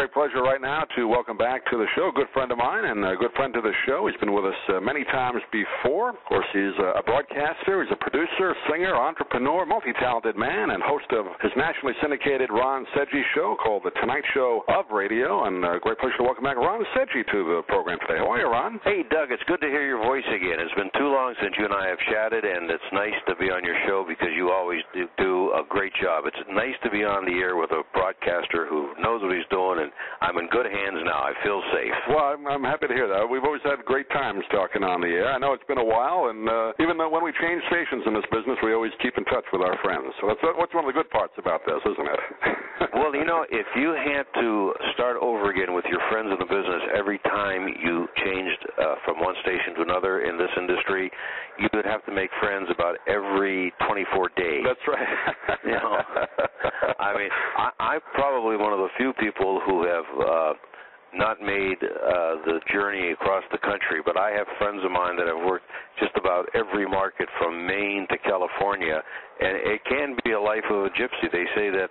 great pleasure right now to welcome back to the show a good friend of mine and a good friend to the show. He's been with us many times before. Of course, he's a broadcaster, he's a producer, singer, entrepreneur, multi-talented man, and host of his nationally syndicated Ron Seggi show called The Tonight Show of Radio. And a great pleasure to welcome back Ron Seggi to the program today. How are you, Ron? Hey, Doug, it's good to hear your voice again. It's been too long since you and I have chatted, and it's nice to be on your show because you always do a great job. It's nice to be on the air with a broadcaster who knows what he's doing, and I'm in good hands now. I feel safe. Well, I'm happy to hear that. We've always had great times talking on the air. I know it's been a while, and even though when we change stations in this business, we always keep in touch with our friends. So that's one of the good parts about this, isn't it? Well, you know, if you had to start over again with your friends in the business every time you changed from one station to another in this industry, you would have to make friends about every 24 days. That's right. You know, I mean, I'm probably one of the few people who have not made the journey across the country, but I have friends of mine that have worked just about every market from Maine to California, and it can be a life of a gypsy. They say that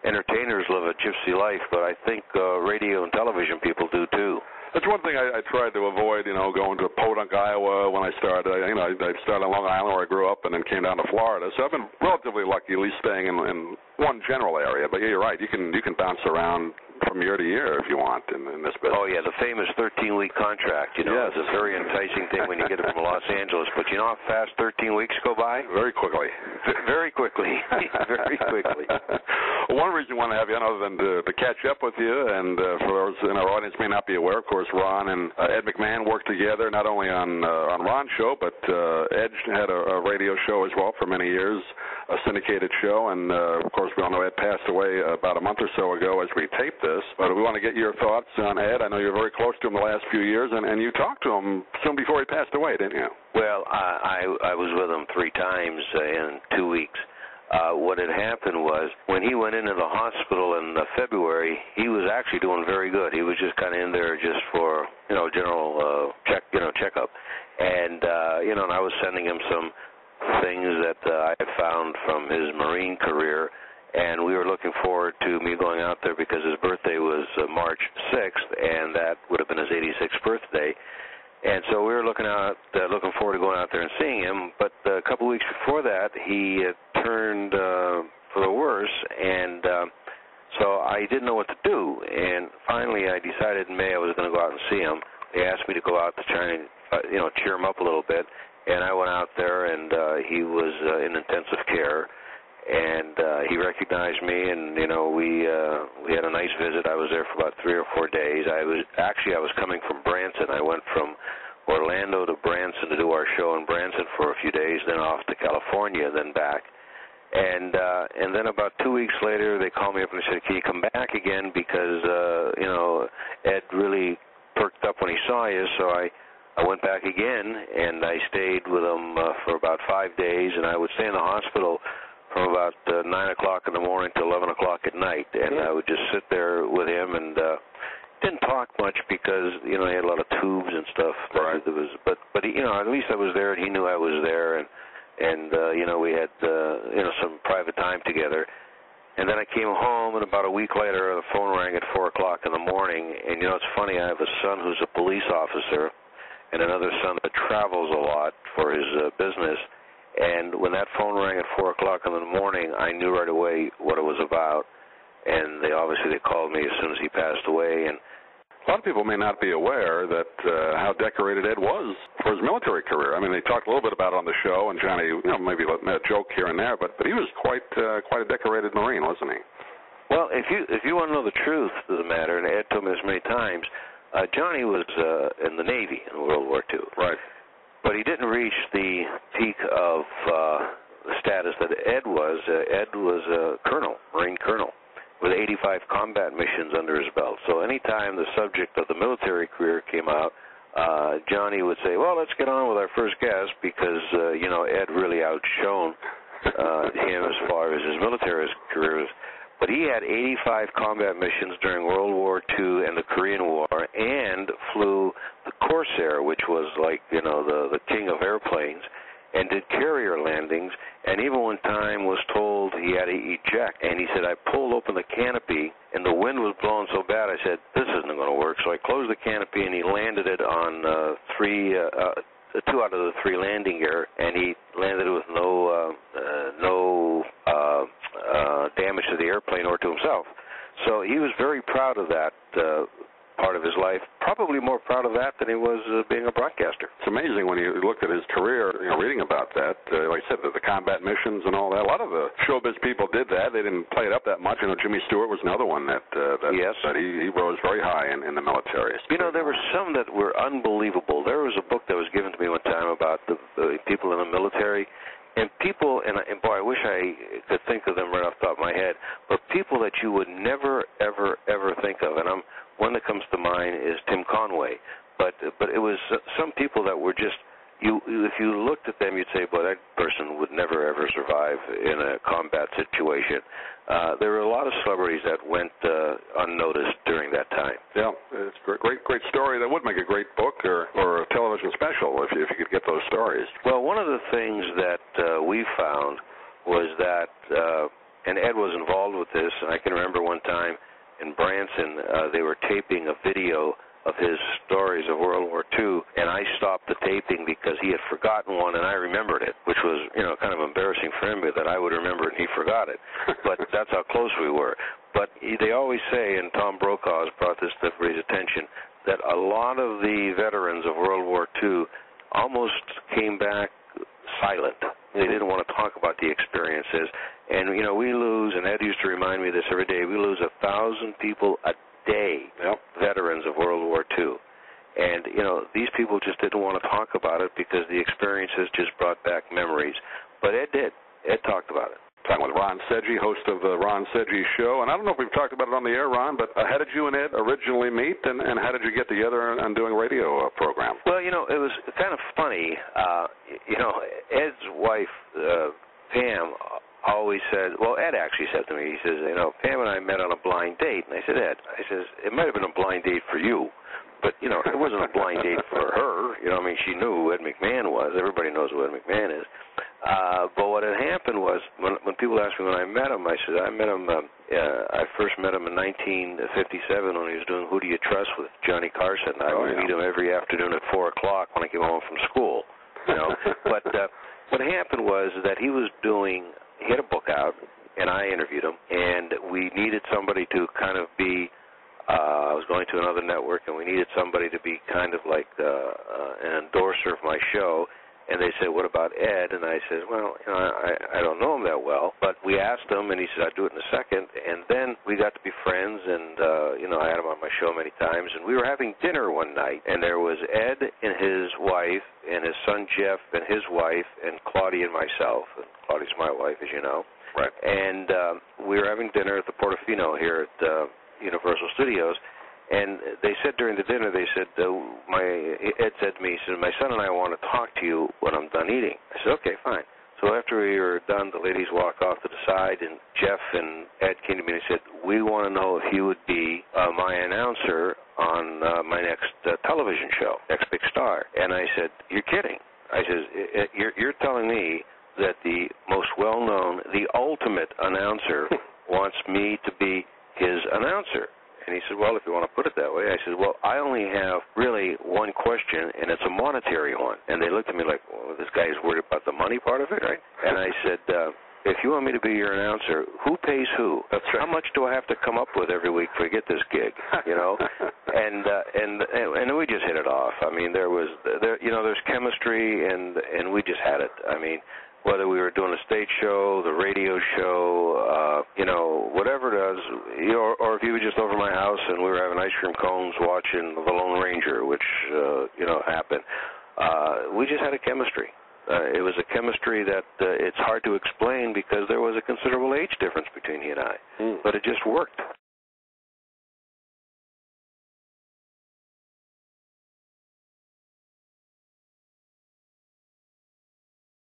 entertainers live a gypsy life, but I think radio and television people do too. That's one thing I tried to avoid, going to Podunk, Iowa when I started. I started on Long Island where I grew up and then came down to Florida. So I've been relatively lucky, at least staying in one general area. But yeah, you're right. You can bounce around from year to year if you want in this business. Oh, yeah, the famous 13-week contract, Yes. It's a very enticing thing when you get it from Los Angeles. But you know how fast 13 weeks go by? Very quickly. Very quickly. Very quickly. Well, one reason we want to have you on other than to catch up with you, and for those in our audience may not be aware, of course, Ron and Ed McMahon worked together not only on Ron's show, but Ed had a radio show as well for many years, a syndicated show, and of course we all know Ed passed away about a month or so ago as we taped this, but we want to get your thoughts on Ed. I know you're very close to him the last few years, and you talked to him soon before he passed away, didn't you? Well, I was with him 3 times in 2 weeks. What had happened was when he went into the hospital in February, he was actually doing very good. He was just kind of in there just for general checkup, and and I was sending him some things that I had found from his Marine career, and we were looking forward to me going out there because his birthday was March 6th, and that would have been his 86th birthday. And so we were looking forward to going out there and seeing him. But a couple of weeks before that, he turned for the worse, and so I didn't know what to do. And finally, I decided in May I was going to go out and see him. They asked me to go out to try and cheer him up a little bit. And I went out there, and he was in intensive care. And he recognized me, and we had a nice visit. I was there for about 3 or 4 days. I was coming from Branson. I went from Orlando to Branson to do our show in Branson for a few days, then off to California, then back. And then about 2 weeks later, they called me up and they said, "Can you come back again?" Because Ed really perked up when he saw you. So I went back again, and I stayed with him for about 5 days, and I would stay in the hospital from about 9 o'clock in the morning to 11 o'clock at night, and I would just sit there with him and didn't talk much because he had a lot of tubes and stuff. Right. But at least I was there, and he knew I was there, and we had some private time together. And then I came home, and about a week later, the phone rang at 4 o'clock in the morning. And it's funny, I have a son who's a police officer, and another son that travels a lot for his business. And when that phone rang at 4 o'clock in the morning, I knew right away what it was about. And they called me as soon as he passed away. And a lot of people may not be aware that how decorated Ed was for his military career. I mean, they talked a little bit about it on the show, and Johnny, maybe let a joke here and there, but he was quite a decorated Marine, wasn't he? Well, if you want to know the truth of the matter, and Ed told me this many times, Johnny was in the Navy in World War II. Right. But he didn't reach the peak of status that Ed was. Ed was a colonel, Marine colonel, with 85 combat missions under his belt. So anytime the subject of the military career came out, Johnny would say, "Well, let's get on with our first guest," because, Ed really outshone him as far as his military career. But he had 85 combat missions during World War II and the Korean War, and flew the Corsair, which was like, the king of airplanes. and did carrier landings, and even one time was told he had to eject. And he said, I pulled open the canopy, and the wind was blowing so bad, I said, this isn't going to work. So I closed the canopy, and he landed it on two out of the three landing gear, and he landed it with no damage to the airplane or to himself. So he was very proud of that part of his life, probably more proud of that than he was being a broadcaster. It's amazing when you look at his career, reading about that. Like I said, the combat missions and all that. A lot of the showbiz people did that. They didn't play it up that much. Jimmy Stewart was another one that yes. that he rose very high in the military. There were some that were unbelievable. There was a book that was given to me one time about the people in the military. And people, and boy, I wish I could think of them right off the top of my head, but people that you would never, ever, ever think of. And one that comes to mind is Tim Conway. But it was some people that were just, if you looked at them, you'd say, boy, that person would never, ever survive in a combat situation. There were a lot of celebrities that went unnoticed during that time. Yeah, it's a great story. That would make a great book or a television special if you could get those stories. Well, one of the things that we found was that, and Ed was involved with this, and I can remember one time in Branson, they were taping a video of his stories of World War II, and I stopped the taping because he had forgotten one, and I remembered it, which was, kind of embarrassing for him that I would remember it and he forgot it. But that's how close we were. But they always say, and Tom Brokaw has brought this to everybody's attention, that a lot of the veterans of World War II almost came back silent. They didn't want to talk about the experiences. And, we lose, and Ed used to remind me of this every day, we lose 1,000 people a day, veterans of World War II. And, these people just didn't want to talk about it because the experiences just brought back memories. But Ed did. Ed talked about it. Talking with Ron Seggi, host of the Ron Seggi Show. And I don't know if we've talked about it on the air, Ron, but how did you and Ed originally meet, and how did you get together and doing a radio program? Well, it was kind of funny. Ed's wife, Pam, always said, well, Ed actually said to me, he says, Pam and I met on a blind date. And I said, Ed, it might have been a blind date for you, but, it wasn't a blind date for her. She knew who Ed McMahon was. Everybody knows who Ed McMahon is. But what had happened was, when people asked me when I met him, I said, I first met him in 1957 when he was doing Who Do You Trust with Johnny Carson. I would meet him every afternoon at 4 o'clock when I came home from school. But what happened was that he had a book out, and I interviewed him, and we needed somebody to kind of be, I was going to another network, and we needed somebody to be kind of like an endorser of my show. And they said, what about Ed? And I said, well, I don't know him that well. But we asked him, and he said, I'd do it in a second. And then we got to be friends, and, I had him on my show many times. And we were having dinner one night, and there was Ed and his wife and his son Jeff and his wife and Claudia and myself. And Claudia's my wife, as you know. Right. And we were having dinner at the Portofino here at Universal Studios. And they said during the dinner, Ed said to me, he said, my son and I want to talk to you when I'm done eating. I said, okay, fine. So after we were done, the ladies walked off to the side, and Jeff and Ed came to me and said, we want to know if you would be my announcer on my next television show, Next Big Star. And I said, you're kidding. I said, you're telling me that the most well-known, the ultimate announcer wants me to be his announcer. And he said, well, if you want to put it that way. I said, well, I only have really one question, and it's a monetary one. And they looked at me like, well, this guy is worried about the money part of it, right? And I said, if you want me to be your announcer, who pays who? That's right. How much do I have to come up with every week to get this gig, And we just hit it off. There's chemistry, and we just had it. Whether we were doing a stage show, the radio show, whatever it is, or if you were just over my house and we were having ice cream cones watching The Lone Ranger, which, happened, we just had a chemistry. It was a chemistry that it's hard to explain because there was a considerable age difference between he and I, but it just worked.